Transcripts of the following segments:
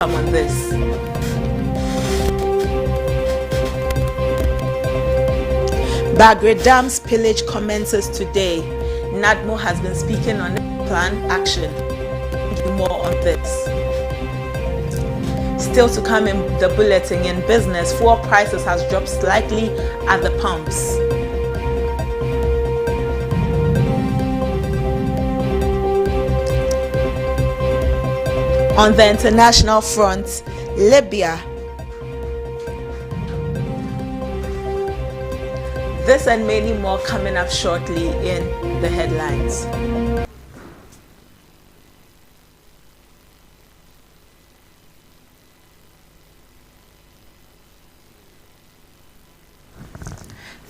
come on this. Bagre Dam spillage commences today. NADMO has been speaking on plan action. More on this. Still to come in the bulletin. In business, fuel prices has dropped slightly at the pumps. On the international front, Libya. This and many more coming up shortly in the headlines.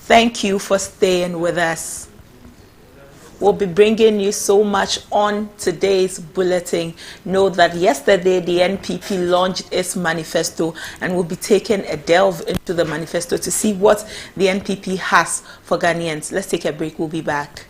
Thank you for staying with us. We'll be bringing you so much on today's bulletin. Note that yesterday the NPP launched its manifesto, and we'll be taking a delve into the manifesto to see what the NPP has for Ghanaians. Let's take a break. We'll be back.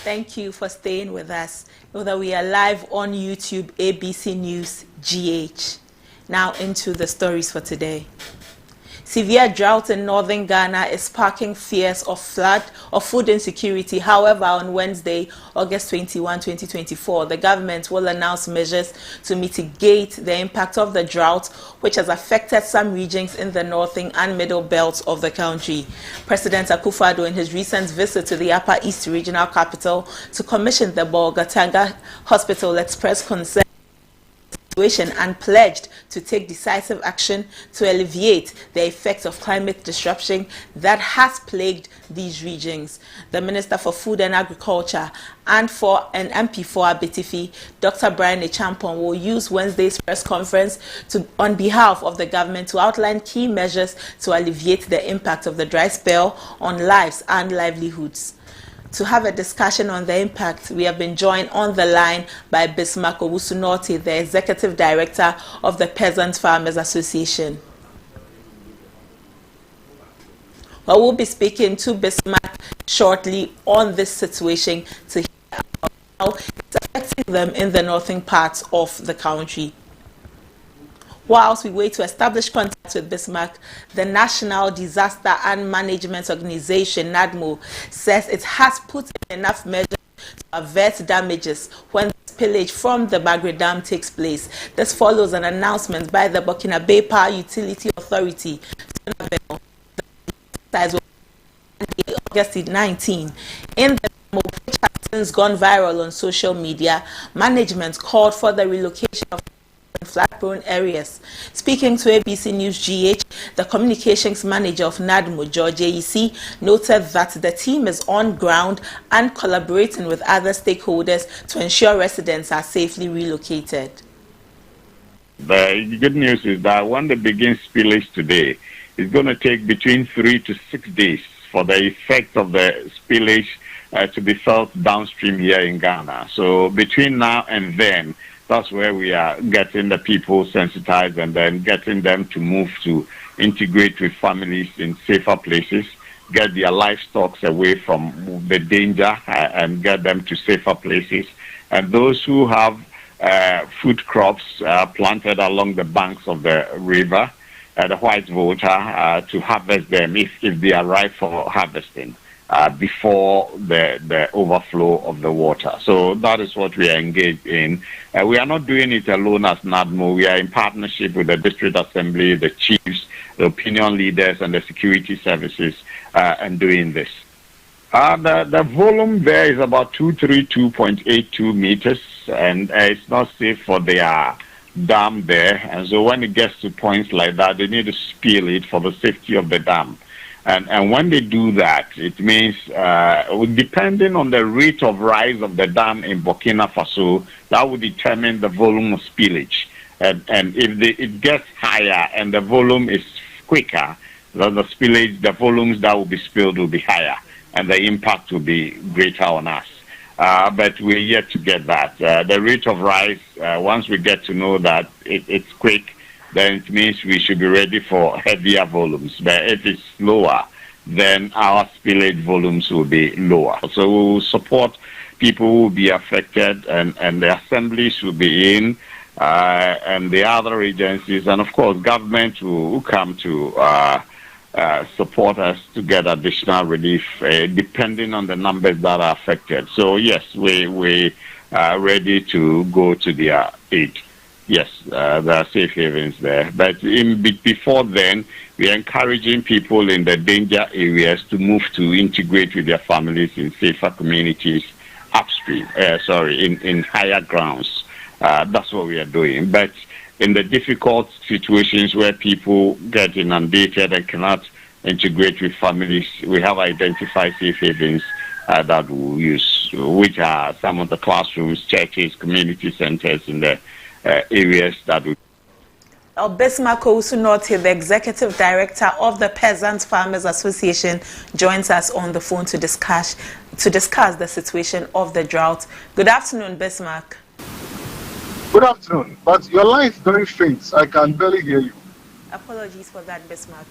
Thank you for staying with us. Know that we are live on YouTube, ABC News GH. Now into the stories for today. Severe drought in northern Ghana is sparking fears of flood or food insecurity. However, on Wednesday, August 21, 2024, the government will announce measures to mitigate the impact of the drought, which has affected some regions in the northern and middle belts of the country. President Akufo-Addo, in his recent visit to the Upper East regional capital to commission the Bolgatanga Hospital, expressed concern and pledged to take decisive action to alleviate the effects of climate disruption that has plagued these regions. The Minister for Food and Agriculture and for an MP for Abetifi, Dr. Brian Echampong, will use Wednesday's press conference on behalf of the government to outline key measures to alleviate the impact of the dry spell on lives and livelihoods. To have a discussion on the impact, we have been joined on the line by Bismarck Owusu-Nortey, the Executive Director of the Peasant Farmers Association. Well, we'll be speaking to Bismarck shortly on this situation to hear about how it's affecting them in the northern parts of the country. Whilst we wait to establish contact with Bismarck, the National Disaster and Management Organization, NADMO, says it has put in enough measures to avert damages when the spillage from the Bagre Dam takes place. This follows an announcement by the Burkina Power Utility Authority August 19. In the memo, which has since gone viral on social media, management called for the relocation of flood-prone areas. Speaking to ABC News GH, the communications manager of NADMO, George AEC, noted that the team is on ground and collaborating with other stakeholders to ensure residents are safely relocated. The good news is that when they begin spillage today, it's going to take between 3 to 6 days for the effect of the spillage to be felt downstream here in Ghana. So between now and then, that's where we are getting the people sensitized and then getting them to move to integrate with families in safer places, get their livestock away from the danger and get them to safer places. And those who have food crops planted along the banks of the river, the white water, to harvest them if they are ripe for harvesting. Before the overflow of the water. So that is what we are engaged in. We are not doing it alone as NADMO. We are in partnership with the District Assembly, the chiefs, the opinion leaders, and the security services and doing this. The volume there is about 232.82 meters, and it's not safe for their dam there. And so when it gets to points like that, they need to spill it for the safety of the dam. And when they do that, it means, depending on the rate of rise of the dam in Burkina Faso, that will determine the volume of spillage. And if it gets higher and the volume is quicker, the spillage, the volumes that will be spilled will be higher, and the impact will be greater on us. But we're yet to get that. The rate of rise, once we get to know that it's quick, then it means we should be ready for heavier volumes. But if it's slower, then our spillage volumes will be lower. So we will support people who will be affected, and the assemblies will be in, and the other agencies, and of course government will come to support us to get additional relief, depending on the numbers that are affected. So yes, we are ready to go to their aid. Yes, there are safe havens there. But before then, we are encouraging people in the danger areas to move to integrate with their families in safer communities upstream, in higher grounds. That's what we are doing. But in the difficult situations where people get inundated and cannot integrate with families, we have identified safe havens that we'll use, which are some of the classrooms, churches, community centers in the areas that we. Bismarck Owusu-Northe, the Executive Director of the Peasant Farmers Association, joins us on the phone to discuss the situation of the drought. Good afternoon, Bismarck. Good afternoon, but your line is very faint. I can barely hear you. Apologies for that, Bismarck.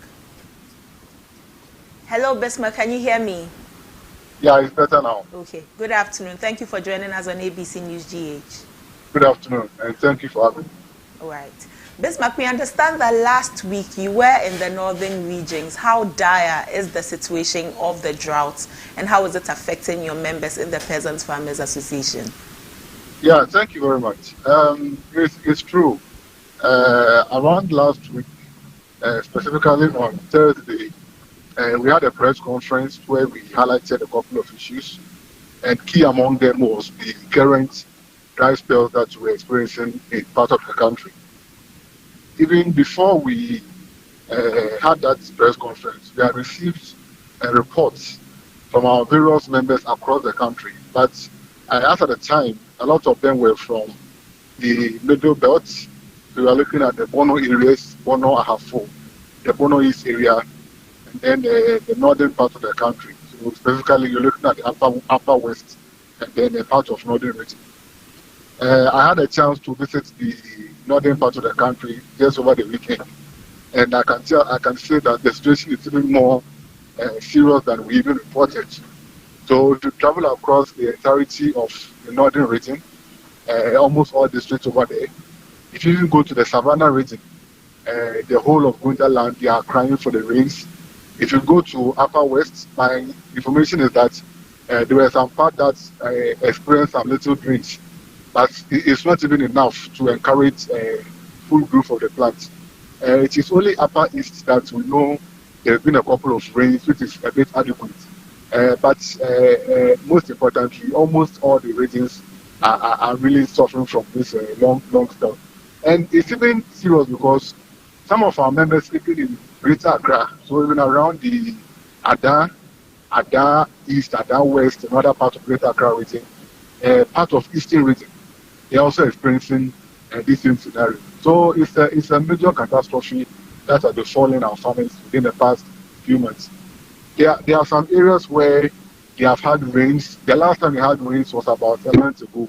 Hello, Bismarck, can you hear me? Yeah, it's better now. Okay, good afternoon. Thank you for joining us on ABC News GH. Good afternoon, and thank you for having me. All right. Bismarck, we understand that last week you were in the northern regions. How dire is the situation of the drought, and how is it affecting your members in the Peasants Farmers Association? Yeah, thank you very much. It's true. Around last week, specifically on Thursday, we had a press conference where we highlighted a couple of issues, and key among them was the current dry spells that we're experiencing in part of the country. Even before we had that press conference, we had received reports from our various members across the country. But as at the time, a lot of them were from the middle belt. We were looking at the Bono areas, Bono Ahafo, the Bono East area, and then the northern part of the country. So specifically, you're looking at the upper west, and then a part of northern region. I had a chance to visit the northern part of the country just over the weekend, and I can say that the situation is even more serious than we even reported. So to travel across the entirety of the northern region, almost all districts over there, if you even go to the Savannah region, the whole of Gundaland, they are crying for the rains. If you go to Upper West, my information is that there were some parts that experienced some little drainage, but it's not even enough to encourage full growth of the plant. It is only Upper East that we know there have been a couple of rains, which is a bit adequate. But most importantly, almost all the regions are really suffering from this long spell. And it's even serious because some of our members living in Greater Accra, so even around the Ada East, Ada West, another part of Greater Accra region, part of Eastern region, they're also experiencing this same scenario. So it's a major catastrophe that has befallen our farmers within the past few months. There are some areas where they have had rains. The last time we had rains was about a month ago.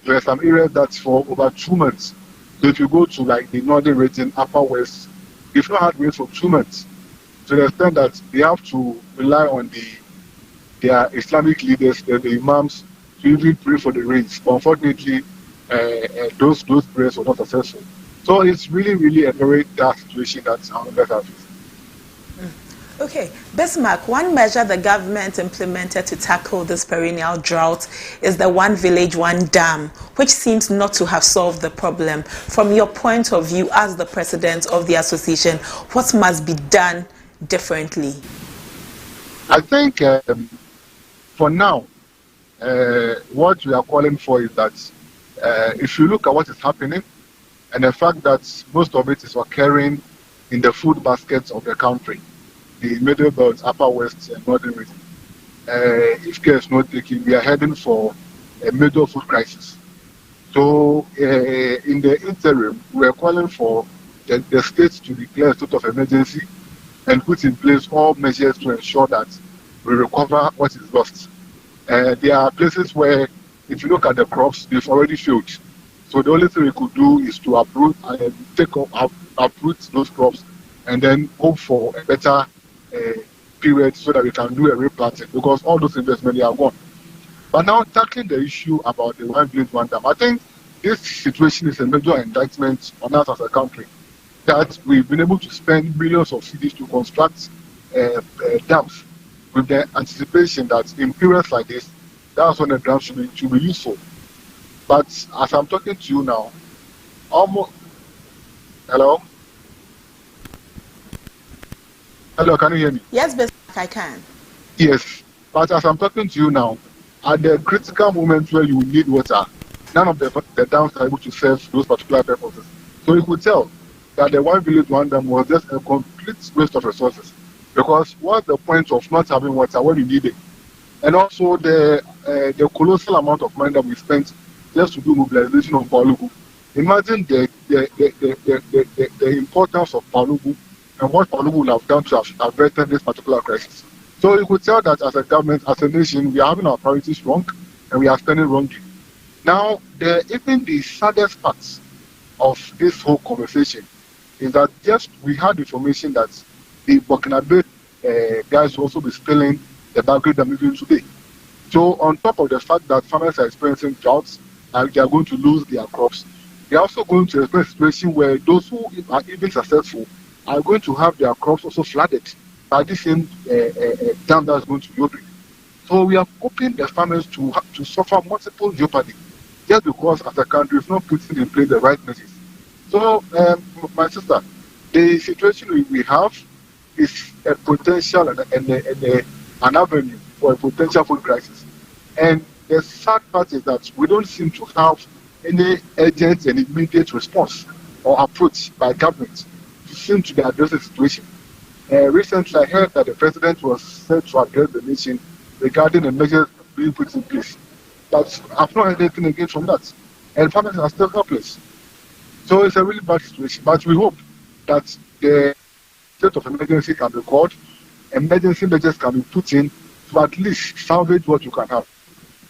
There are some areas that's for over 2 months. So if you go to like the northern region, Upper West, they've not had rains for 2 months. To the extent that they have to rely on their Islamic leaders, the imams, to even pray for the rains. But unfortunately, those prayers were not successful. So it's really, really a very dark situation that our members are facing. Okay, Bismarck, one measure the government implemented to tackle this perennial drought is the One Village, One Dam, which seems not to have solved the problem. From your point of view as the president of the association, what must be done differently? I think for now, what we are calling for is that if you look at what is happening and the fact that most of it is occurring in the food baskets of the country, the middle belt, Upper West, and northern region. If care is not taken, we are heading for a major food crisis. So in the interim, we are calling for the states to declare a state of emergency and put in place all measures to ensure that we recover what is lost. There are places where, if you look at the crops, they've already failed. So the only thing we could do is to uproot those crops and then hope for a better period so that we can do a replanting, because all those investments are gone. But now tackling the issue about the one village, one dam, I think this situation is a major indictment on us as a country, that we've been able to spend millions of cedis to construct dams with the anticipation that in periods like this, that's when the dams should be useful. But as I'm talking to you now, almost... Hello? Hello, can you hear me? Yes, Bismarck, I can. Yes, but as I'm talking to you now, at the critical moment where you need water, none of the dams are able to serve those particular purposes. So you could tell that the one village, one dam was just a complete waste of resources. Because what's the point of not having water when you need it? And also the colossal amount of money that we spent just to do mobilization of Palugu. Imagine the importance of Palugu and what Palugu would have done to have averted this particular crisis. So you could tell that as a government, as a nation, we are having our priorities wrong and we are spending wrongly. Now, even the saddest parts of this whole conversation is that just we had information that the Burkinabe guys will also be spilling the Bagre Dam even today. So on top of the fact that farmers are experiencing droughts and they are going to lose their crops, they are also going to experience a situation where those who are even successful are going to have their crops also flooded by this same dam that is going to be opened. So we are hoping the farmers to suffer multiple jeopardy just because as a country we've not putting in place the right measures. So my sister, the situation we have is a potential and an avenue for a potential food crisis. And the sad part is that we don't seem to have any urgent and immediate response or approach by government to seem to address the situation. Recently, I heard that the president was set to address the nation regarding the measures being put in place. But I've not heard anything again from that. And farmers are still helpless. So it's a really bad situation. But we hope that the state of emergency can be called, emergency measures can be put in to at least salvage what you can have.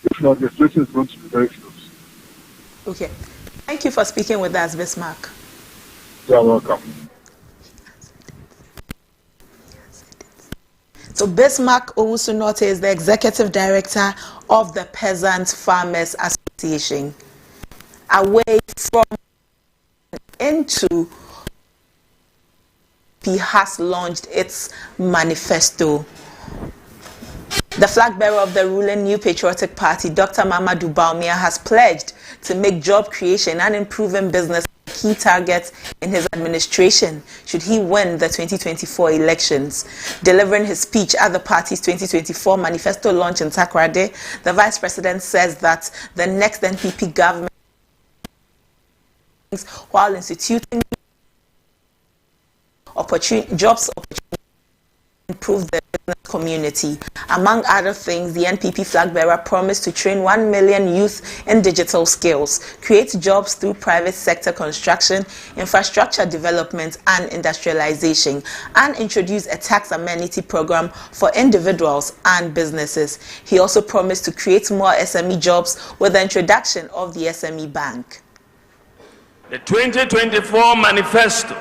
If not, the situation is going to be very close. Okay. Thank you for speaking with us, Bismarck. You're welcome. So Bismarck Owusu-Norte is the Executive Director of the Peasant Farmers Association. Away from into, he has launched its manifesto. The flag bearer of the ruling New Patriotic Party, Dr. Mamadou Bawumia, has pledged to make job creation and improving business key targets in his administration should he win the 2024 elections. Delivering his speech at the party's 2024 manifesto launch in Takoradi, the vice president says that the next NPP government, while instituting jobs opportunities, improve the business community. Among other things, the NPP flag bearer promised to train 1 million youth in digital skills, create jobs through private sector construction, infrastructure development and industrialization, and introduce a tax amenity program for individuals and businesses. He also promised to create more SME jobs with the introduction of the SME Bank. The 2024 manifesto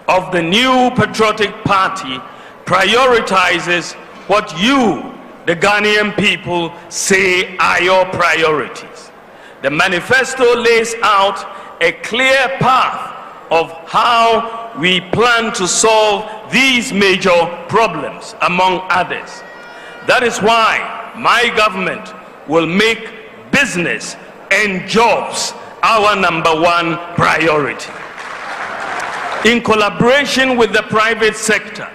of the New Patriotic Party prioritizes what you, the Ghanaian people, say are your priorities. The manifesto lays out a clear path of how we plan to solve these major problems, among others. That is why my government will make business and jobs our #1 priority. In collaboration with the private sector,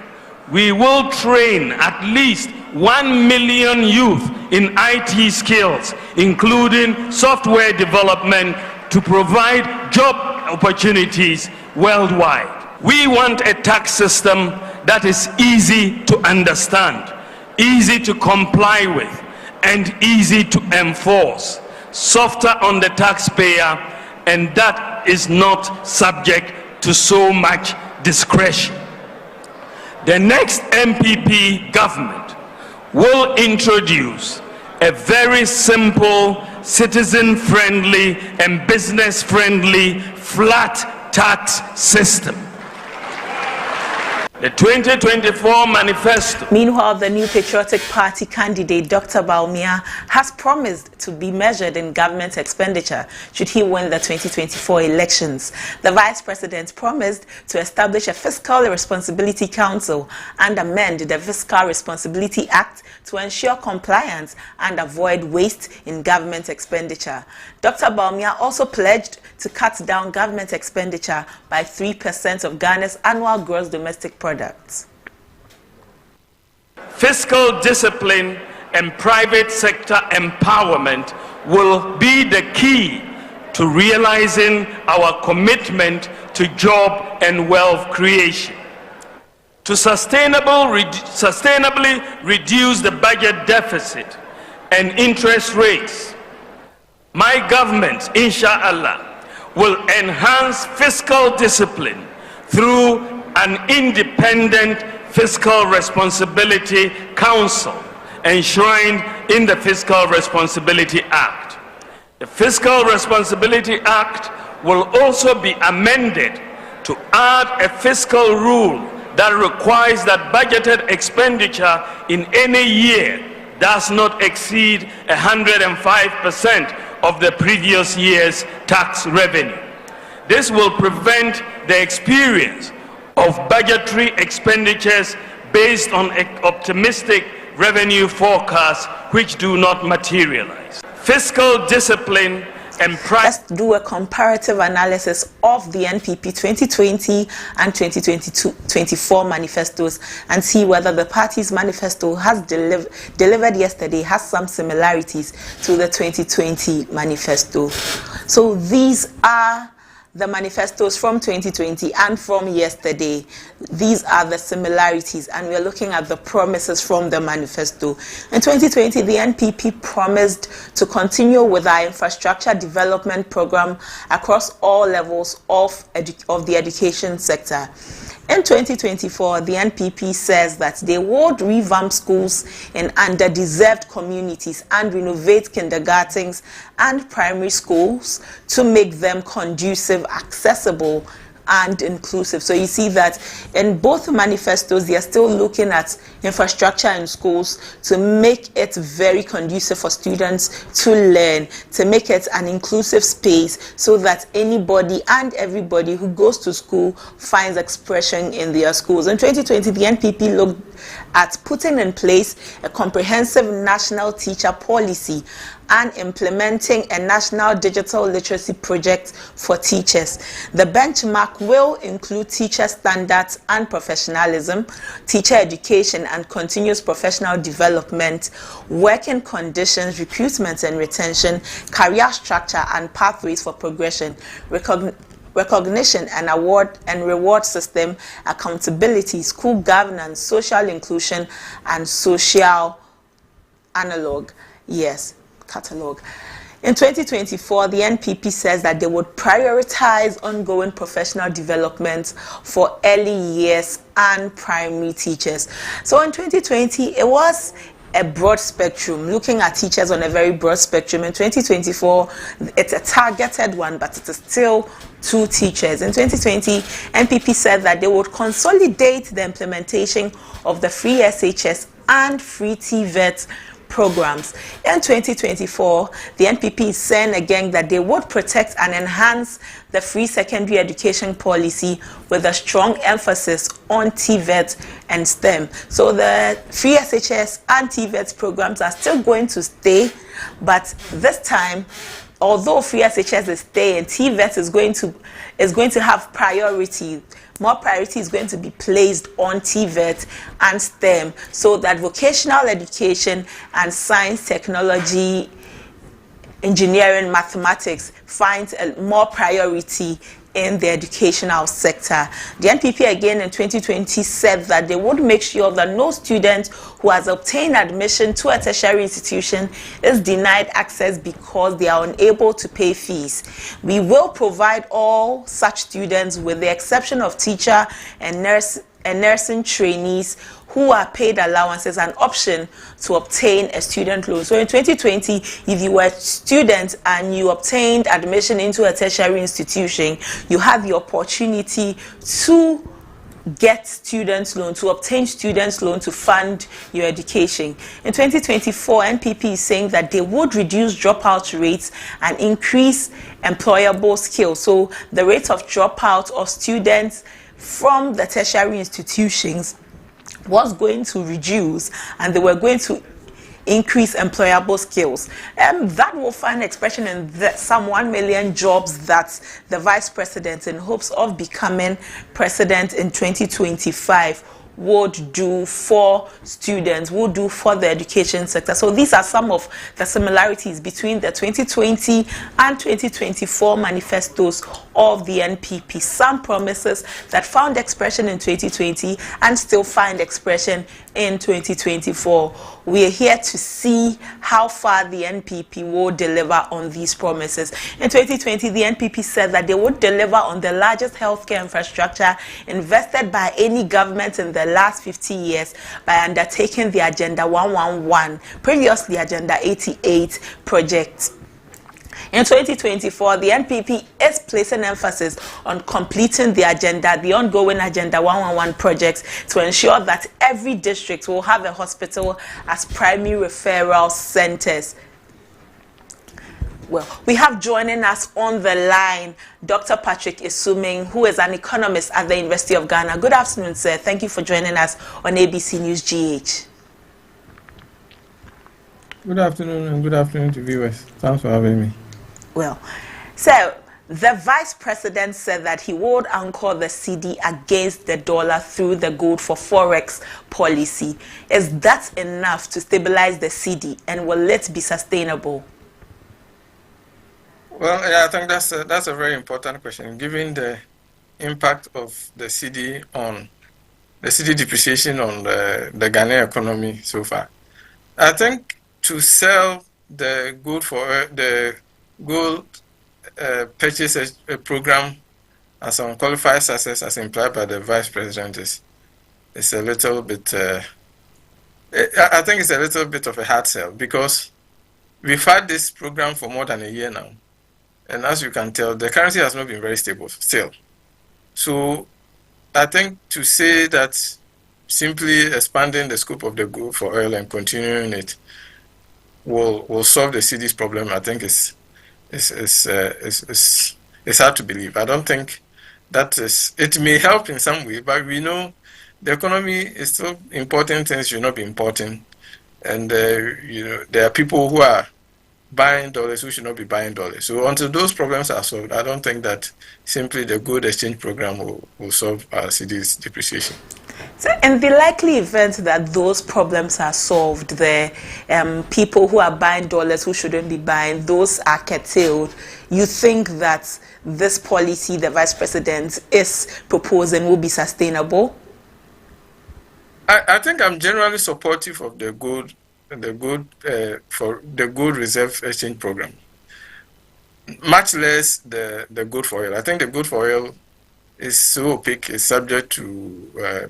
we will train at least 1 million youth in IT skills, including software development, to provide job opportunities worldwide. We want a tax system that is easy to understand, easy to comply with, and easy to enforce, softer on the taxpayer, and that is not subject to so much discretion. The next MPP government will introduce a very simple, citizen-friendly and business-friendly flat tax system. The 2024 manifesto. Meanwhile, the new Patriotic Party candidate, Dr. Bawumia, has promised to be measured in government expenditure should he win the 2024 elections. The Vice President promised to establish a Fiscal Responsibility Council and amend the Fiscal Responsibility Act to ensure compliance and avoid waste in government expenditure. Dr. Bawumia also pledged to cut down government expenditure by 3% of Ghana's annual gross domestic product. Fiscal discipline and private sector empowerment will be the key to realizing our commitment to job and wealth creation. To sustainably reduce the budget deficit and interest rates, my government, inshallah, will enhance fiscal discipline through an independent Fiscal Responsibility Council enshrined in the Fiscal Responsibility Act. The Fiscal Responsibility Act will also be amended to add a fiscal rule that requires that budgeted expenditure in any year does not exceed 105% of the previous year's tax revenue. This will prevent the experience of budgetary expenditures based on optimistic revenue forecasts which do not materialize. Fiscal discipline and Let's do a comparative analysis of the NPP 2020 and 2024 manifestos and see whether the party's manifesto has delivered yesterday has some similarities to the 2020 manifesto. So these are the manifestos from 2020 and from yesterday. These are the similarities, and we are looking at the promises from the manifesto. In 2020, the NPP promised to continue with our infrastructure development program across all levels of the education sector. In 2024, the NPP says that they would revamp schools in underdeserved communities and renovate kindergartens and primary schools to make them conducive, accessible, and inclusive. So you see that in both manifestos, they are still looking at infrastructure in schools to make it very conducive for students to learn, to make it an inclusive space so that anybody and everybody who goes to school finds expression in their schools. In 2020, the NPP looked at putting in place a comprehensive national teacher policy and implementing a national digital literacy project for teachers. The benchmark will include teacher standards and professionalism, teacher education and continuous professional development, working conditions, recruitment and retention, career structure and pathways for progression, recognition and award and reward system, accountability, school governance, social inclusion, and social catalog. In 2024, the NPP says that they would prioritize ongoing professional development for early years and primary teachers. So in 2020, it was a broad spectrum, looking at teachers on a very broad spectrum. In 2024, it's a targeted one, but it is still 2 teachers. In 2020, NPP said that they would consolidate the implementation of the free SHS and free TVET programs. In 2024, the NPP is saying again that they would protect and enhance the free secondary education policy with a strong emphasis on TVET and STEM. So the free SHS and TVET programs are still going to stay, but this time, although free SHS is staying, TVET is going to have priority. More priority is going to be placed on TVET and STEM, so that vocational education and science, technology, engineering, mathematics finds more priority in the educational sector. The NPP again in 2020 said that they would make sure that no student who has obtained admission to a tertiary institution is denied access because they are unable to pay fees. We will provide all such students, with the exception of teacher and nursing trainees, who are paid allowances, an option to obtain a student loan. So in 2020, if you were a student and you obtained admission into a tertiary institution, you had the opportunity to get student loan, to obtain student loan to fund your education. In 2024, NPP is saying that they would reduce dropout rates and increase employable skills. So the rate of dropout of students from the tertiary institutions was going to reduce, and they were going to increase employable skills. That will find expression in some 1 million jobs that the vice president, in hopes of becoming president in 2025, would do for students, would do for the education sector. So these are some of the similarities between the 2020 and 2024 manifestos of the NPP. Some promises that found expression in 2020 and still find expression in 2024. We are here to see how far the NPP will deliver on these promises. In 2020, the NPP said that they would deliver on the largest healthcare infrastructure invested by any government in the last 50 years by undertaking the Agenda 111, previously Agenda 88 project. In 2024, the NPP is placing emphasis on completing the agenda, the ongoing Agenda 111 projects, to ensure that every district will have a hospital as primary referral centers. Well, we have joining us on the line Dr. Patrick Isuming, who is an economist at the University of Ghana. Good afternoon, sir. Thank you for joining us on ABC News GH. Good afternoon, and good afternoon to viewers. Thanks for having me. Well, so the vice president said that he would anchor the cedi against the dollar through the gold for forex policy. Is that enough to stabilize the cedi, and will it be sustainable? Well, yeah, I think that's a very important question, given the impact of the cedi depreciation on the Ghanaian economy so far. I think to sell the gold purchase program as unqualified success, as implied by the vice president, is a little bit. I think it's a little bit of a hard sell, because we've had this program for more than a year now, and as you can tell, the currency has not been very stable still. So I think to say that simply expanding the scope of the gold for oil and continuing it will solve the cedi's problem, I think it's hard to believe. I don't think that is. It may help in some way, but we know the economy is still importing things should not be importing, and there are people who are buying dollars who should not be buying dollars. So until those problems are solved, I don't think that simply the gold exchange program will solve our cedi's depreciation. So in the likely event that those problems are solved, the people who are buying dollars who shouldn't be buying, those are curtailed, you think that this policy the vice president is proposing will be sustainable? I think I'm generally supportive of the gold reserve exchange program, much less the gold for oil. I think the gold for oil is so opaque, it's subject to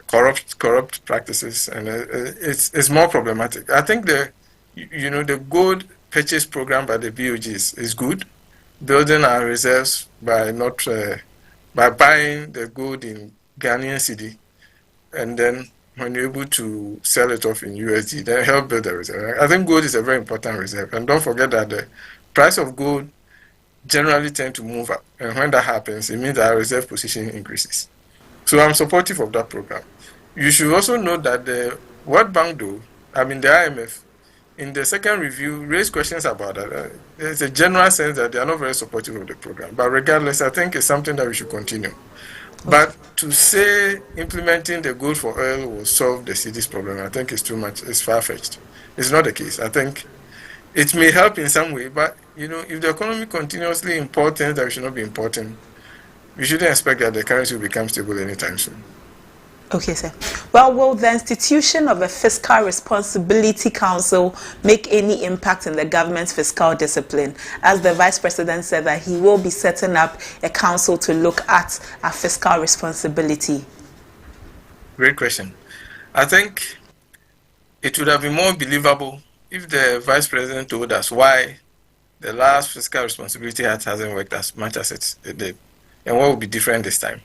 corrupt practices, and it's more problematic. I think the gold purchase program by the BOG is good, building our reserves by buying the gold in Ghanaian cedi, and then when you're able to sell it off in USD, then help build the reserve. I think gold is a very important reserve, and don't forget that the price of gold generally tend to move up, and when that happens, it means that our reserve position increases. So I'm supportive of that program. You should also note that the World Bank, the IMF, in the second review, raised questions about that. There's a general sense that they are not very supportive of the program. But regardless, I think it's something that we should continue. But to say implementing the gold for oil will solve the cedi's problem, I think it's too much. It's far-fetched. It's not the case. I think it may help in some way, but if the economy continuously imports things that we should not be importing, we shouldn't expect that the currency will become stable anytime soon. Okay, sir. Well, will the institution of a Fiscal Responsibility Council make any impact in the government's fiscal discipline? As the Vice President said that he will be setting up a council to look at our fiscal responsibility. Great question. I think it would have been more believable if the Vice President told us why the last Fiscal Responsibility Act hasn't worked as much as it did, and what will be different this time.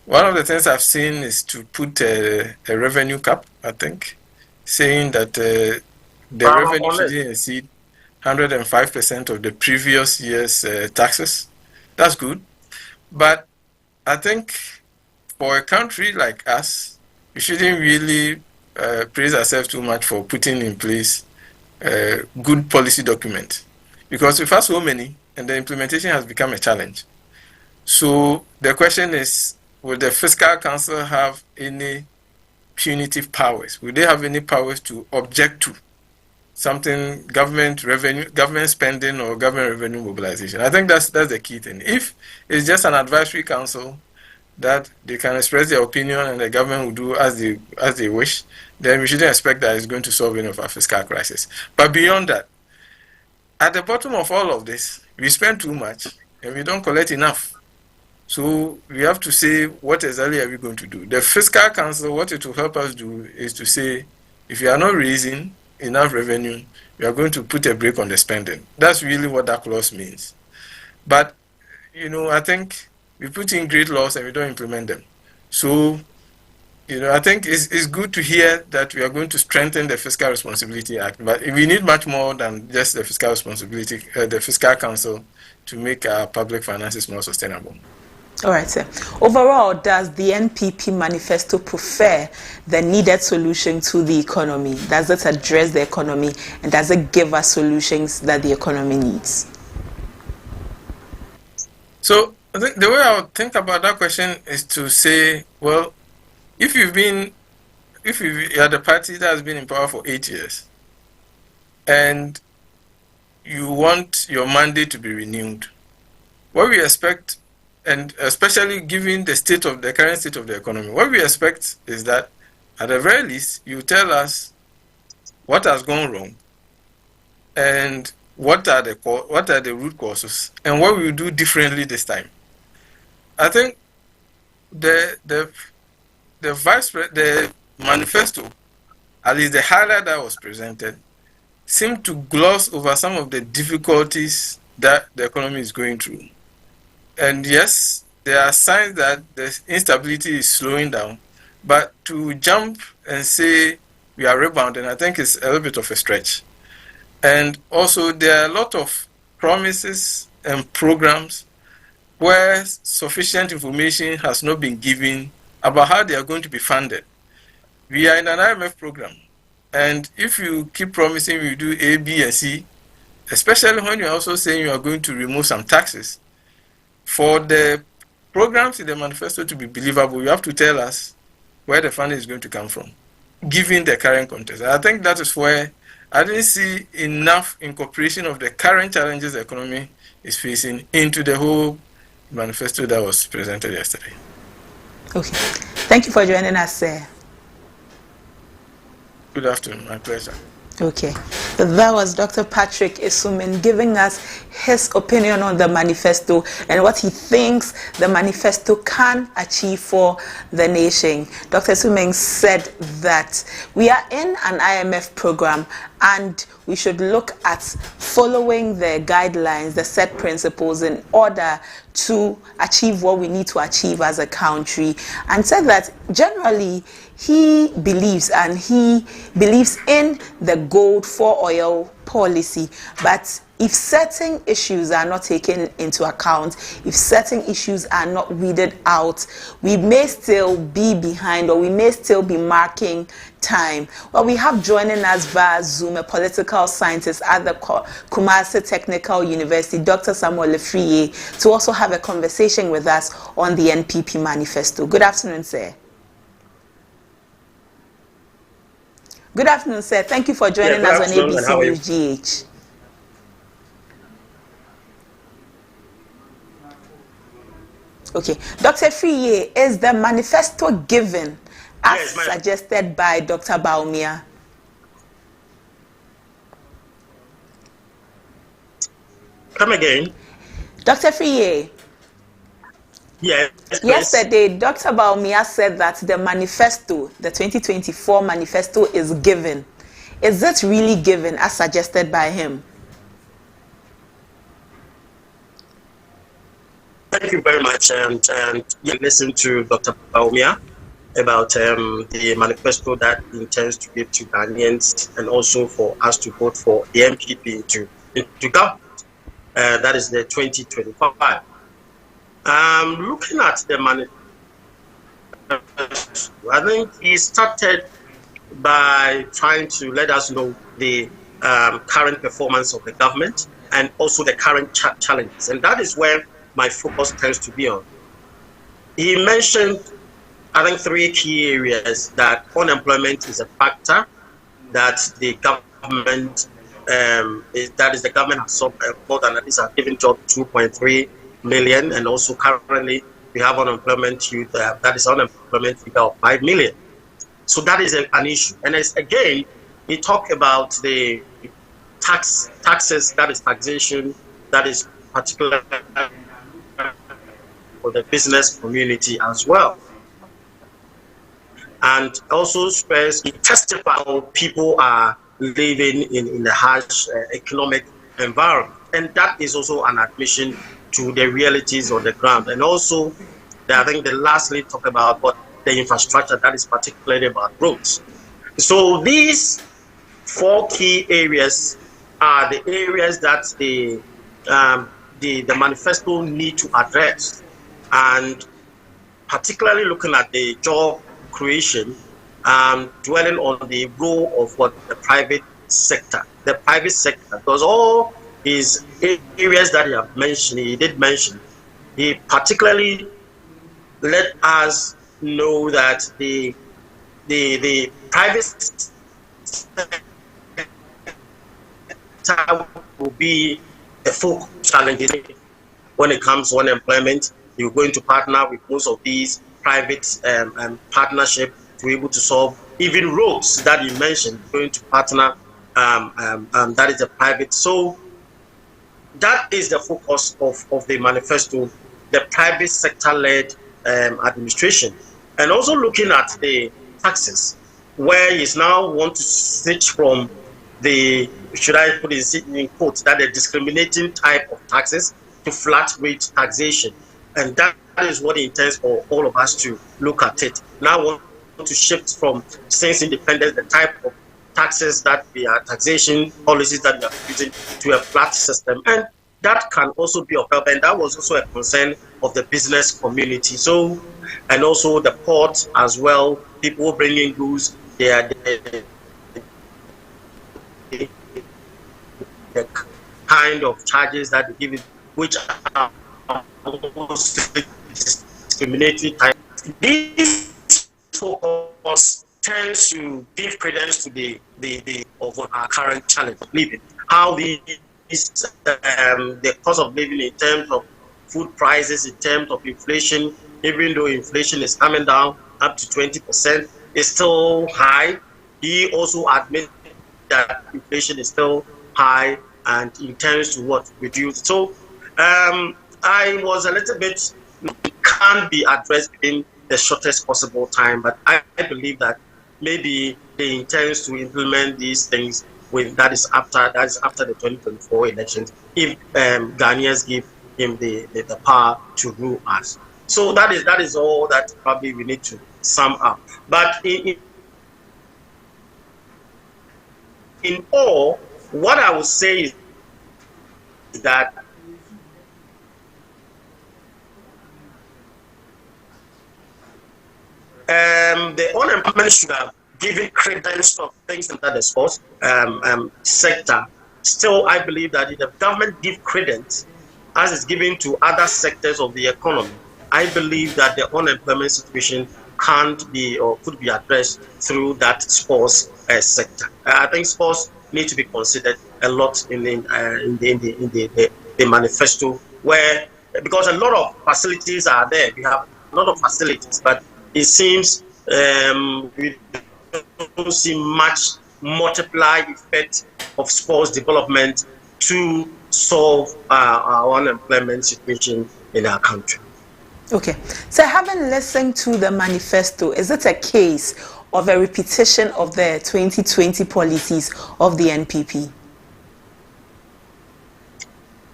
One of the things I've seen is to put a revenue cap, I think, saying that the revenue shouldn't exceed 105% of the previous year's taxes. That's good. But I think for a country like us, we shouldn't really praise ourselves too much for putting in place good policy documents. Because we've had so many, and the implementation has become a challenge. So the question is, will the Fiscal Council have any punitive powers? Will they have any powers to object to something, government spending or government revenue mobilization? I think that's the key thing. If it's just an advisory council that they can express their opinion and the government will do as they wish, then we shouldn't expect that it's going to solve any of our fiscal crisis. But beyond that, at the bottom of all of this, we spend too much and we don't collect enough. So we have to say, what exactly are we going to do? The Fiscal Council, what it will help us do is to say, if you are not raising enough revenue, we are going to put a brake on the spending. That's really what that clause means. But, I think we put in great laws and we don't implement them. So, I think it's good to hear that we are going to strengthen the Fiscal Responsibility Act, but we need much more than just the Fiscal Responsibility, the Fiscal Council, to make our public finances more sustainable. All right, sir. Overall, does the NPP manifesto prefer the needed solution to the economy? Does it address the economy, and does it give us solutions that the economy needs? So I think the way I would think about that question is to say, well, if you are the party that has been in power for 8 years, and you want your mandate to be renewed, what we expect, and especially given the current state of the economy, what we expect is that at the very least you tell us what has gone wrong and what are the root causes and what we will do differently this time. I think the manifesto, at least the highlight that was presented, seemed to gloss over some of the difficulties that the economy is going through. And yes, there are signs that the instability is slowing down, but to jump and say we are rebounding, I think is a little bit of a stretch. And also there are a lot of promises and programs where sufficient information has not been given about how they are going to be funded. We are in an IMF program, and if you keep promising you do A, B, and C, especially when you're also saying you are going to remove some taxes, for the programs in the manifesto to be believable, you have to tell us where the funding is going to come from, given the current context. And I think that is where I didn't see enough incorporation of the current challenges the economy is facing into the whole manifesto that was presented yesterday. Okay. Thank you for joining us, sir. Good afternoon. My pleasure. Okay. That was Dr. Patrick Isumin giving us his opinion on the manifesto and what he thinks the manifesto can achieve for the nation. Dr. Isumin said that we are in an IMF program and we should look at following the guidelines, the set principles in order to achieve what we need to achieve as a country, and said that generally he believes in the gold for oil policy, but if certain issues are not taken into account, if certain issues are not weeded out, we may still be behind, or we may still be marking time. Well, we have joining us via Zoom a political scientist at the Kumasi Technical University, Dr. Samuel Lefriye, to also have a conversation with us on the NPP manifesto. Good afternoon, sir. Good afternoon, sir. Thank you for joining us on ABC News GH. Okay. Dr. Friye, is the manifesto given as suggested by Dr. Bawumia? Come again. Dr. Friye. Yes. Yesterday, Dr. Bawumia said that the manifesto, the 2024 manifesto, is given. Is it really given as suggested by him? Thank you very much. And you listened to Dr. Bawumia about the manifesto that intends to give to Ghanaians and also for us to vote for the MPP into government. That is the 2025. Looking at the manifesto, I think he started by trying to let us know the current performance of the government and also the current challenges. And that is where my focus tends to be on. He mentioned, I think, 3 key areas: that unemployment is a factor, that the government, the government has more than at least have given job 2.3 million, and also currently we have unemployment youth, that is unemployment figure of 5 million. So that is an issue. And as again, we talk about the taxes, that is taxation, that is particular for the business community as well. And also testify how people are living in a harsh economic environment. And that is also an admission to the realities on the ground. And also, I think lastly talk about what the infrastructure, that is particularly about roads. So these 4 key areas are the areas that the manifesto need to address, and particularly looking at the job creation, dwelling on the role of what the private sector, because all these areas that he did mention, he particularly let us know that the private sector will be a full challenge when it comes to unemployment. You're going to partner with most of these private partnership to be able to solve even roads that you mentioned. Going to partner, that is a private. So that is the focus of the manifesto, the private sector-led administration, and also looking at the taxes, where is now want to switch from the, should I put it in quotes, that the discriminating type of taxes to flat rate taxation. And that is what it intends for all of us to look at it. Now want to shift from, since independence, the type of taxes that we are, taxation policies that we are using, to a flat system. And that can also be of help. And that was also a concern of the business community. So, and also the port as well, people bringing goods, the kind of charges that they give it, which are discriminatory type. This focus tends to give credence to the of our current challenge of living. How the cost of living in terms of food prices, in terms of inflation, even though inflation is coming down up to 20%, is still high. He also admits that inflation is still high and intends to what, reduce. So I was a little bit, can't be addressed in the shortest possible time, but I believe that maybe they intend to implement these things when that is after the 2024 elections, if Ghanaians give him the power to rule us. So that is all that probably we need to sum up. But in all, what I would say is that the unemployment should have given credence to things under the sports sector. Still, I believe that if the government give credence as it's given to other sectors of the economy, I believe that the unemployment situation can't be or could be addressed through that sports sector. I think sports need to be considered a lot in the manifesto, where because a lot of facilities are there. We have a lot of facilities, but it seems we don't see much multiply effect of sports development to solve our unemployment situation in our country. Okay, so having listened to the manifesto, is it a case of a repetition of the 2020 policies of the NPP?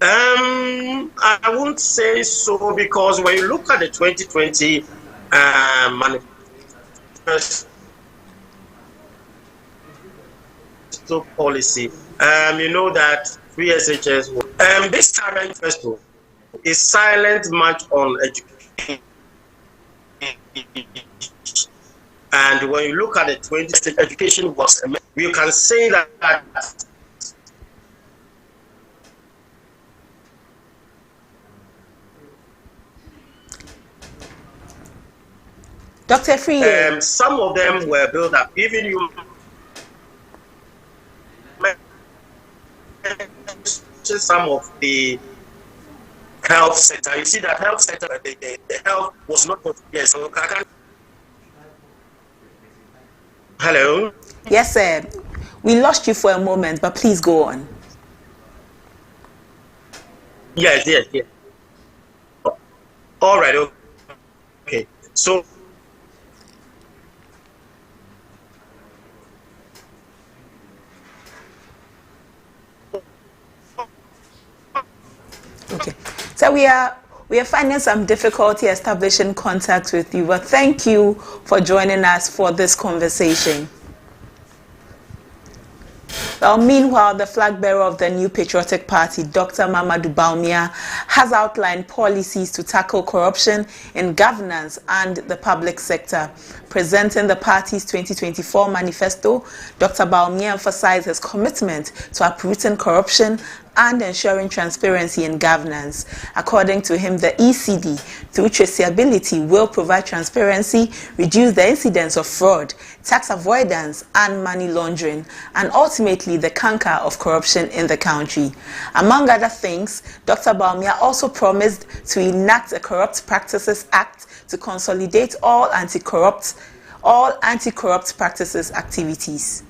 I wouldn't say so, because when you look at the 2020 manifesto policy, you know that free SHS, this current manifesto is silent much on education. And when you look at the 2020 education was, you can say that Dr. Free, some of them were built up. Even you some of the health sector, you see that health sector, the health was not good. Yes. Hello? Yes, sir. We lost you for a moment, but please go on. Yes. All right. Okay. So, okay. So we are finding some difficulty establishing contact with you, but thank you for joining us for this conversation. Well, meanwhile, the flag bearer of the New Patriotic Party, Dr. Mamadou Bawumia, has outlined policies to tackle corruption in governance and the public sector. Presenting the party's 2024 manifesto, Dr. Bawumia emphasized his commitment to uprooting corruption and ensuring transparency in governance. According to him, the ECD, through traceability, will provide transparency, reduce the incidence of fraud, tax avoidance, and money laundering, and ultimately the canker of corruption in the country. Among other things, Dr. Bawumia also promised to enact a Corrupt Practices Act to consolidate all anti-corrupt practices activities.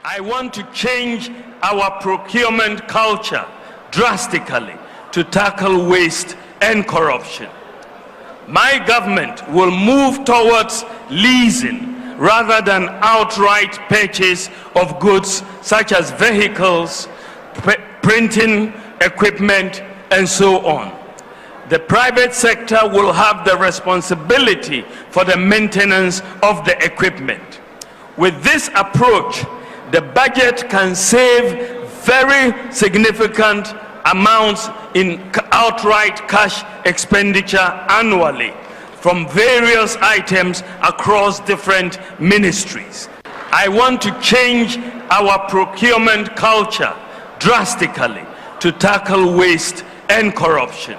I want to change our procurement culture drastically to tackle waste and corruption. My government will move towards leasing rather than outright purchase of goods such as vehicles, printing equipment, and so on. The private sector will have the responsibility for the maintenance of the equipment. With this approach, the budget can save very significant amounts in outright cash expenditure annually from various items across different ministries. I want to change our procurement culture drastically to tackle waste and corruption.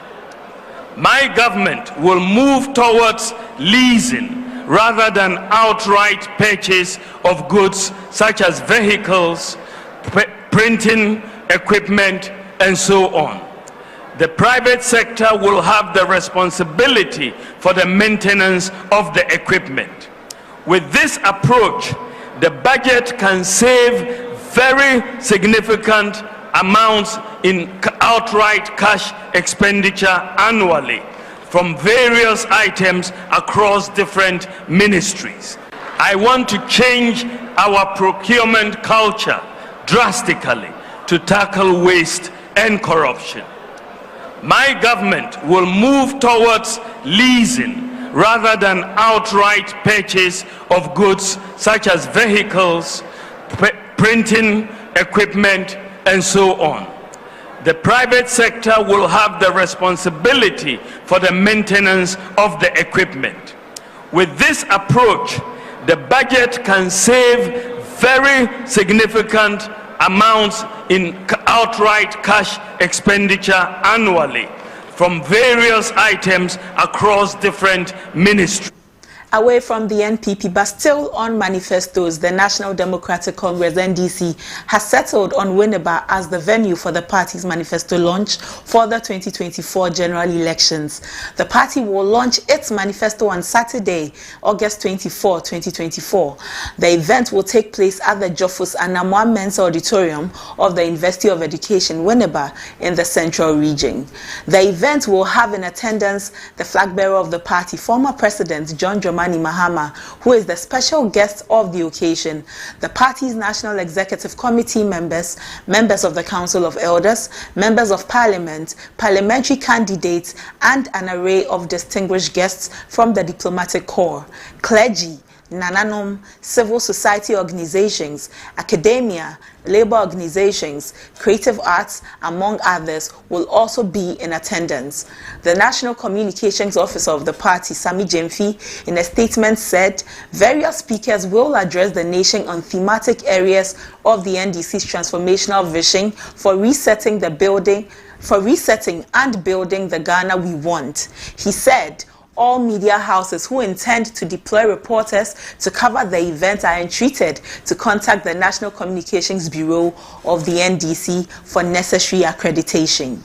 My government will move towards leasing rather than outright purchase of goods such as vehicles, printing equipment, and so on. The private sector will have the responsibility for the maintenance of the equipment. With this approach, the budget can save very significant amounts in outright cash expenditure annually from various items across different ministries. I want to change our procurement culture drastically to tackle waste and corruption. My government will move towards leasing rather than outright purchase of goods such as vehicles, printing equipment, and so on. The private sector will have the responsibility for the maintenance of the equipment. With this approach, the budget can save very significant amounts in outright cash expenditure annually from various items across different ministries. Away from the NPP, but still on manifestos, the National Democratic Congress, NDC, has settled on Winneba as the venue for the party's manifesto launch for the 2024 general elections. The party will launch its manifesto on Saturday, August 24, 2024. The event will take place at the Jofus Anamwa Mensa Auditorium of the University of Education, Winneba, in the Central Region. The event will have in attendance the flag bearer of the party, former President John Dramani Mahama, who is the special guest of the occasion, the party's National Executive Committee members, members of the Council of Elders, members of Parliament, parliamentary candidates, and an array of distinguished guests from the diplomatic corps, clergy, Nananom, civil society organizations, academia, labor organizations, creative arts, among others, will also be in attendance. The National Communications Officer of the party, Sami Jemfi, in a statement said various speakers will address the nation on thematic areas of the NDC's transformational vision for resetting and building the Ghana we want. He said, all media houses who intend to deploy reporters to cover the event are entreated to contact the National Communications Bureau of the NDC for necessary accreditation.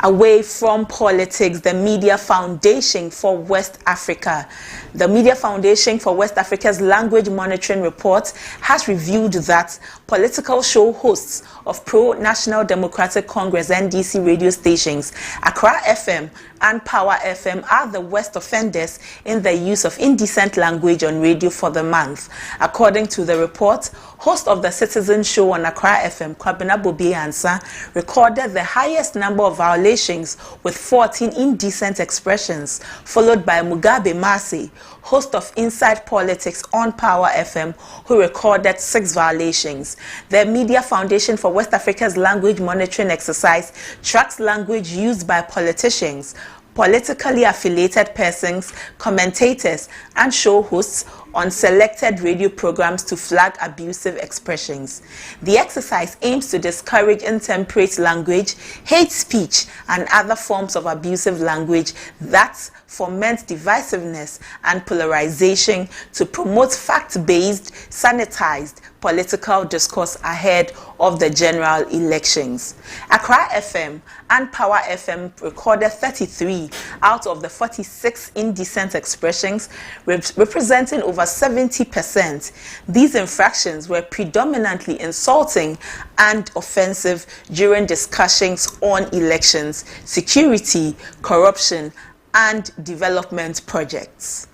Away from politics, the Media Foundation for West Africa. The Media Foundation for West Africa's Language Monitoring Report has revealed that political show hosts of pro-National Democratic Congress NDC radio stations, Accra FM and Power FM, are the worst offenders in the use of indecent language on radio for the month. According to the report, host of the Citizen Show on Accra FM, Kwabena Bobi Ansa, recorded the highest number of violations with 14 indecent expressions, followed by Mugabe Masi, host of Inside Politics on Power FM, who recorded 6 violations. The Media Foundation for West Africa's language monitoring exercise tracks language used by politicians, politically affiliated persons, commentators, and show hosts on selected radio programs to flag abusive expressions. The exercise aims to discourage intemperate language, hate speech, and other forms of abusive language that foment divisiveness and polarization to promote fact-based, sanitized political discourse ahead of the general elections. Accra FM and Power FM recorded 33 out of the 46 indecent expressions, representing over 70%. These infractions were predominantly insulting and offensive during discussions on elections, security, corruption, and development projects.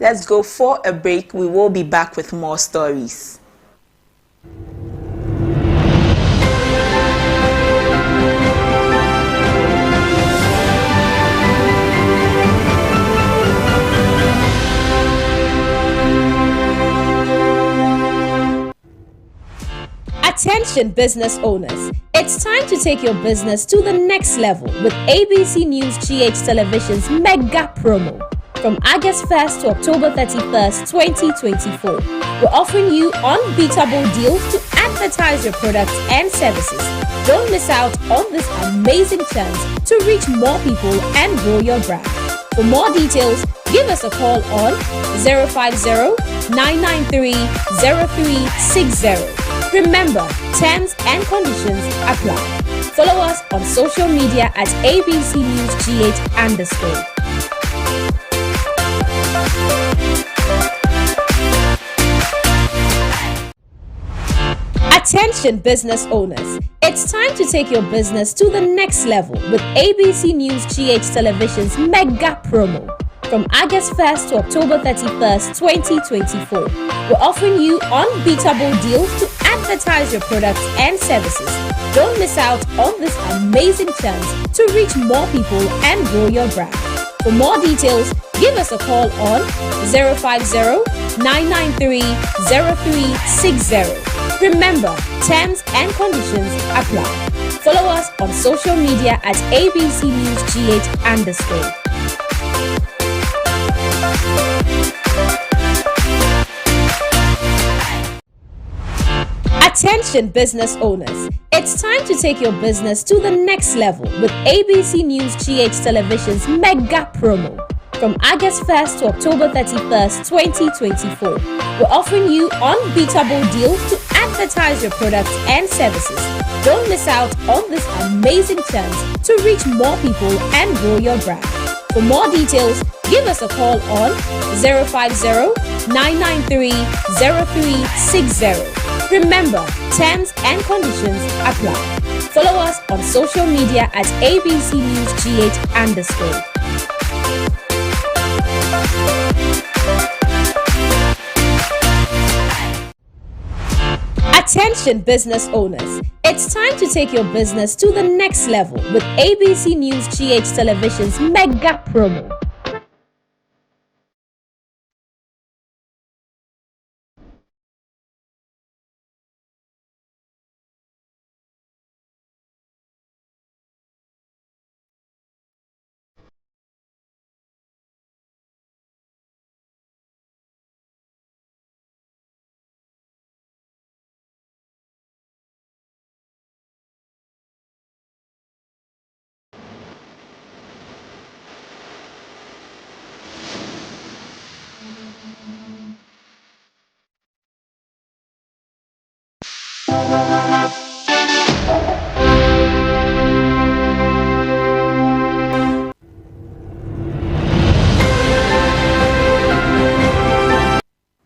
Let's go for a break. We will be back with more stories. Attention business owners, it's time to take your business to the next level with ABC News GH Television's mega promo. From August 1st to October 31st, 2024, we're offering you unbeatable deals to advertise your products and services. Don't miss out on this amazing chance to reach more people and grow your brand. For more details, give us a call on 050-993-0360. Remember, terms and conditions apply. Follow us on social media at ABC News GH _. Attention business owners, it's time to take your business to the next level with ABC News GH Television's mega promo. From August 1st to October 31st, 2024, we're offering you unbeatable deals to advertise your products and services. Don't miss out on this amazing chance to reach more people and grow your brand. For more details, give us a call on 050-993-0360. Remember, terms and conditions apply. Follow us on social media at ABC News GH _. Attention business owners, it's time to take your business to the next level with ABC News GH Television's mega promo. From August 1st to October 31st, 2024, we're offering you unbeatable deals to advertise your products and services. Don't miss out on this amazing chance to reach more people and grow your brand. For more details, give us a call on 050-993-0360. Remember, terms and conditions apply. Follow us on social media at ABC News GH _. Attention business owners, it's time to take your business to the next level with ABC News GH Television's mega promo.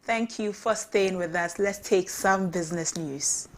Thank you for staying with us. Let's take some business news.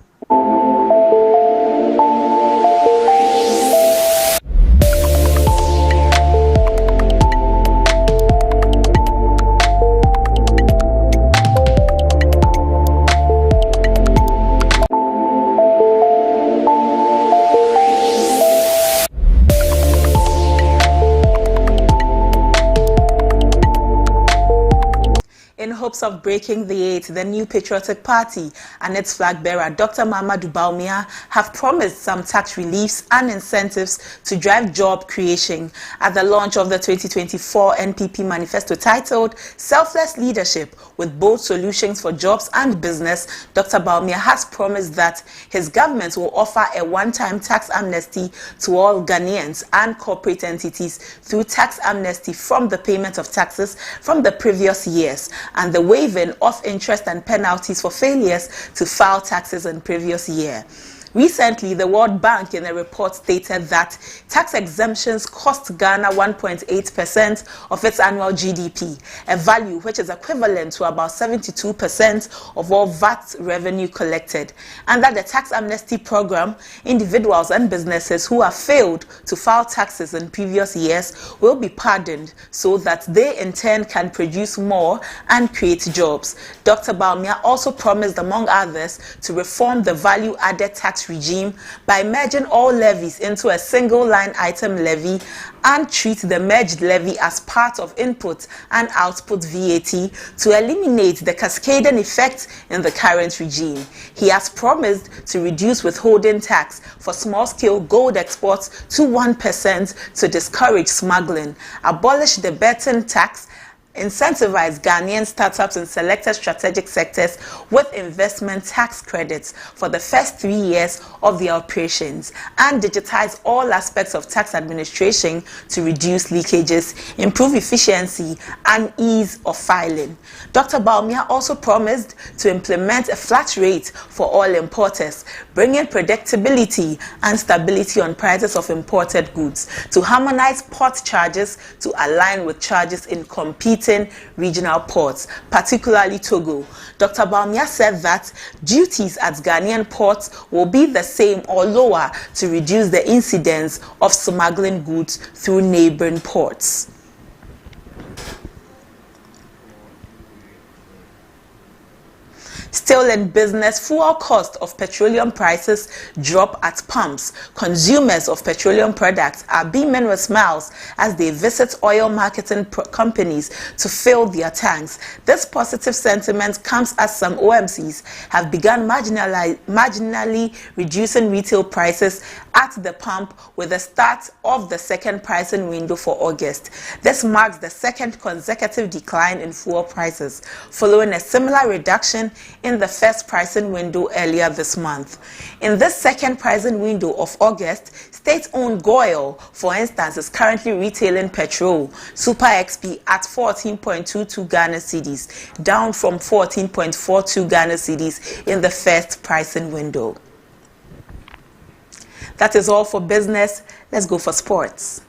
In hopes of breaking the eight, the new Patriotic Party and its flag bearer, Dr. Mahamudu Bawumia, have promised some tax reliefs and incentives to drive job creation. At the launch of the 2024 NPP manifesto titled Selfless Leadership with Bold Solutions for Jobs and Business, Dr. Bawumia has promised that his government will offer a one-time tax amnesty to all Ghanaians and corporate entities through tax amnesty from the payment of taxes from the previous years, and the waiving of interest and penalties for failures to file taxes in previous year. Recently, the World Bank in a report stated that tax exemptions cost Ghana 1.8% of its annual GDP, a value which is equivalent to about 72% of all VAT revenue collected. Under the tax amnesty program, individuals and businesses who have failed to file taxes in previous years will be pardoned so that they in turn can produce more and create jobs. Dr. Bawumia also promised, among others, to reform the value-added tax regime by merging all levies into a single line item levy and treat the merged levy as part of input and output VAT to eliminate the cascading effect in the current regime. He has promised to reduce withholding tax for small-scale gold exports to 1% to discourage smuggling, abolish the Burton tax, incentivize Ghanaian startups in selected strategic sectors with investment tax credits for the first 3 years of their operations, and digitize all aspects of tax administration to reduce leakages, improve efficiency, and ease of filing. Dr. Bawumia also promised to implement a flat rate for all importers, bringing predictability and stability on prices of imported goods, to harmonize port charges to align with charges in competing regional ports, particularly Togo. Dr. Bawumia said that duties at Ghanaian ports will be the same or lower to reduce the incidence of smuggling goods through neighboring ports. Still in business, fuel cost of petroleum prices drop at pumps. Consumers of petroleum products are beaming with smiles as they visit oil marketing companies to fill their tanks. This positive sentiment comes as some OMCs have begun marginally reducing retail prices at the pump with the start of the second pricing window for August. This marks the second consecutive decline in fuel prices, following a similar reduction in the first pricing window earlier this month. In this second pricing window of August, state-owned Goil, for instance, is currently retailing petrol Super XP at 14.22 Ghana cedis, down from 14.42 Ghana cedis in the first pricing window. That is all for business. Let's go for sports.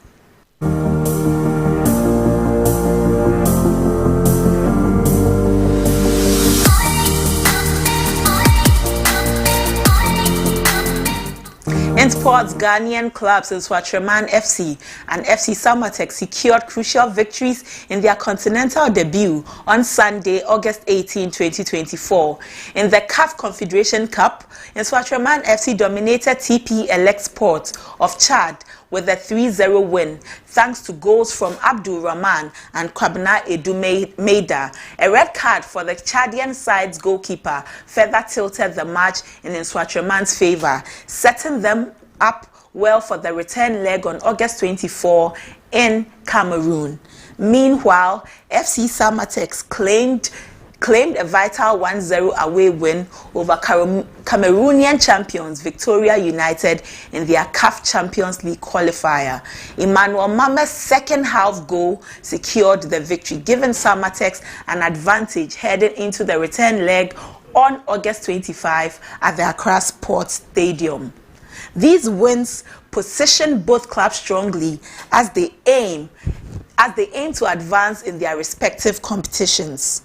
In sports, Ghanaian clubs in Swatraman FC and FC Samatex secured crucial victories in their continental debut on Sunday, August 18, 2024. In the CAF Confederation Cup, Swatraman FC dominated TP Elect Sport of Chad with a 3-0 win, thanks to goals from Abdul Rahman and Kwabena Edu-Maida. A red card for the Chadian side's goalkeeper further tilted the match in Swatraman's favor, setting them up well for the return leg on August 24 in Cameroon. Meanwhile, FC Samatex claimed a vital 1-0 away win over Cameroonian champions Victoria United in their CAF Champions League qualifier. Emmanuel Mame's second half goal secured the victory, giving Samatex an advantage heading into the return leg on August 25 at the Accra Sports Stadium. These wins position both clubs strongly as they aim to advance in their respective competitions.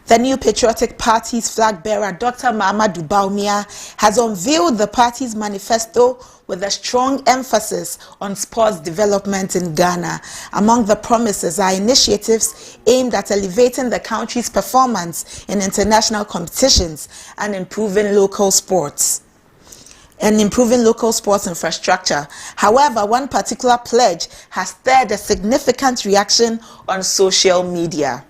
The new Patriotic Party's flag bearer, Dr. Mahamudu Bawumia, has unveiled the party's manifesto with a strong emphasis on sports development in Ghana. Among the promises are initiatives aimed at elevating the country's performance in international competitions and improving local sports infrastructure. However, one particular pledge has stirred a significant reaction on social media.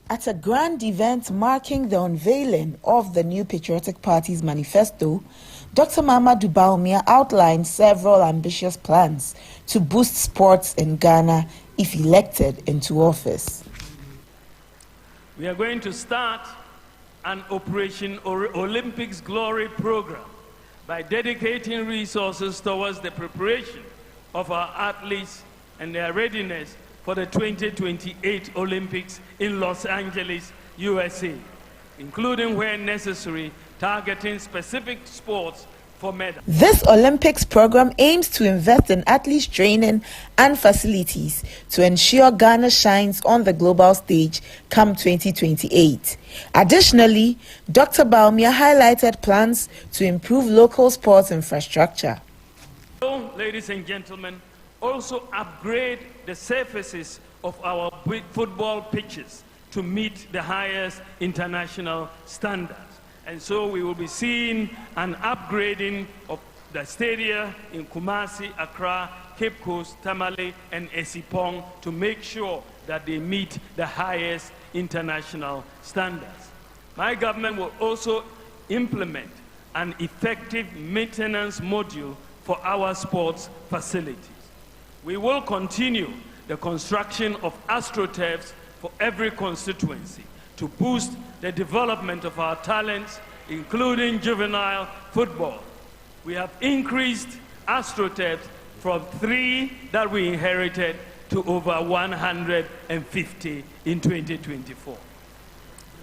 At a grand event marking the unveiling of the new Patriotic Party's manifesto, Dr. Mahamudu Bawumia outlined several ambitious plans to boost sports in Ghana if elected into office. We are going to start an Operation Olympics Glory program by dedicating resources towards the preparation of our athletes and their readiness for the 2028 Olympics in Los Angeles, USA, including where necessary, targeting specific sports for medals. This Olympics program aims to invest in athletes' training and facilities to ensure Ghana shines on the global stage come 2028. Additionally, Dr. Bawumia highlighted plans to improve local sports infrastructure. So, ladies and gentlemen, also upgrade the surfaces of our football pitches to meet the highest international standards. And so we will be seeing an upgrading of the stadia in Kumasi, Accra, Cape Coast, Tamale, and Esipong to make sure that they meet the highest international standards. My government will also implement an effective maintenance module for our sports facilities. We will continue the construction of astroturfs for every constituency to boost the development of our talents, including juvenile football. We have increased astroturfs from 3 that we inherited to over 150 in 2024.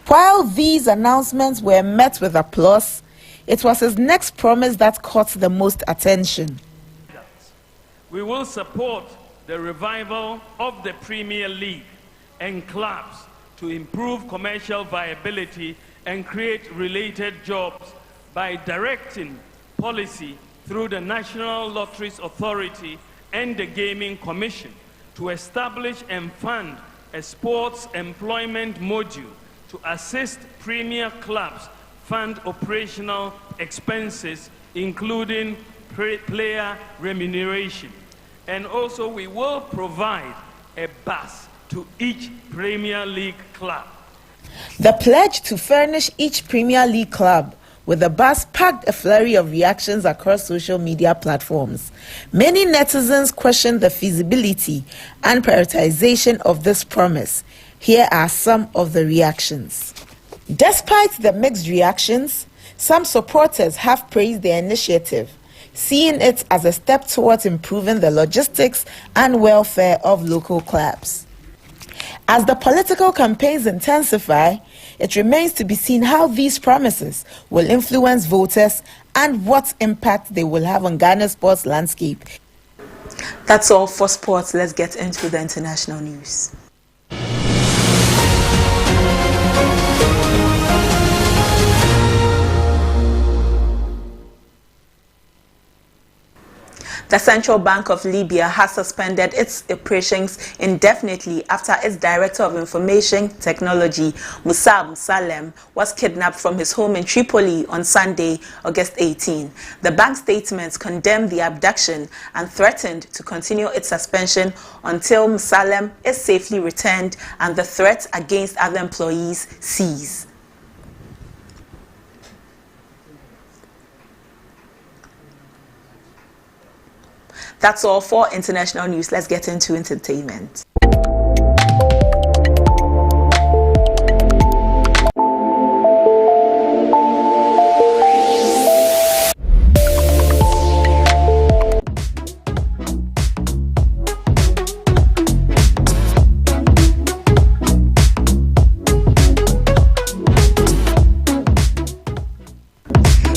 While these announcements were met with applause, it was his next promise that caught the most attention. We will support the revival of the Premier League and clubs to improve commercial viability and create related jobs by directing policy through the National Lotteries Authority and the Gaming Commission to establish and fund a sports employment module to assist premier clubs fund operational expenses, including player remuneration. And also we will provide a bus to each Premier League club. The pledge to furnish each Premier League club with a bus sparked a flurry of reactions across social media platforms. Many netizens questioned the feasibility and prioritization of this promise. Here are some of the reactions. Despite the mixed reactions, some supporters have praised the initiative, seeing it as a step towards improving the logistics and welfare of local clubs. As the political campaigns intensify, it remains to be seen how these promises will influence voters and what impact they will have on Ghana's sports landscape. That's all for sports. Let's get into the international news. The Central Bank of Libya has suspended its operations indefinitely after its Director of Information Technology, Musab Salem, was kidnapped from his home in Tripoli on Sunday, August 18. The bank statement condemned the abduction and threatened to continue its suspension until Salem is safely returned and the threat against other employees cease. That's all for international news. Let's get into entertainment.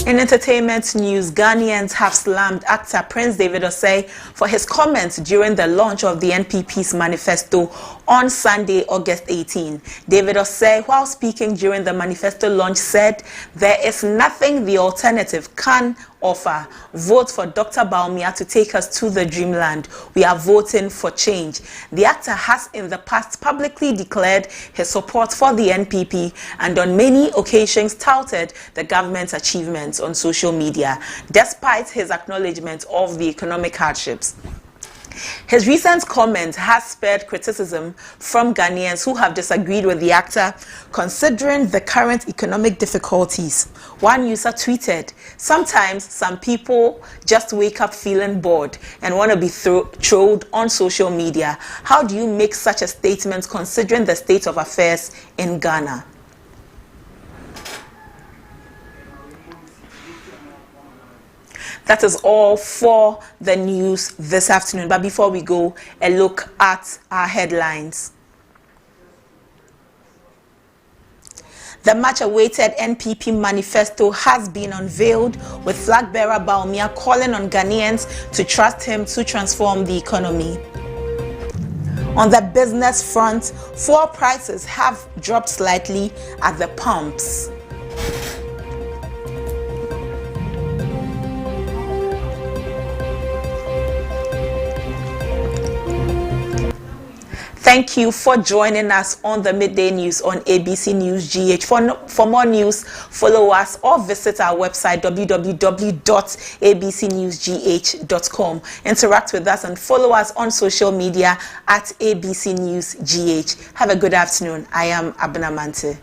In entertainment news, Ghanaians have slammed actor Prince David Osei for his comments during the launch of the NPP's manifesto on Sunday, August 18. David Osei, while speaking during the manifesto launch, said, "There is nothing the alternative can offer. Vote for Dr. Bawumia to take us to the dreamland. We are voting for change." The actor has in the past publicly declared his support for the NPP and on many occasions touted the government's achievements on social media, despite his acknowledgement of the economic hardships. His recent comment has spared criticism from Ghanaians who have disagreed with the actor, considering the current economic difficulties. One user tweeted, "Sometimes some people just wake up feeling bored and want to be trolled on social media. How do you make such a statement considering the state of affairs in Ghana?" That is all for the news this afternoon. But before we go, a look at our headlines. The much-awaited NPP manifesto has been unveiled, with flag bearer Bawumia calling on Ghanaians to trust him to transform the economy. On the business front, fuel prices have dropped slightly at the pumps. Thank you for joining us on the Midday News on ABC News GH. For more news, follow us or visit our website www.abcnewsgh.com. Interact with us and follow us on social media at ABC News GH. Have a good afternoon. I am Abena Mante.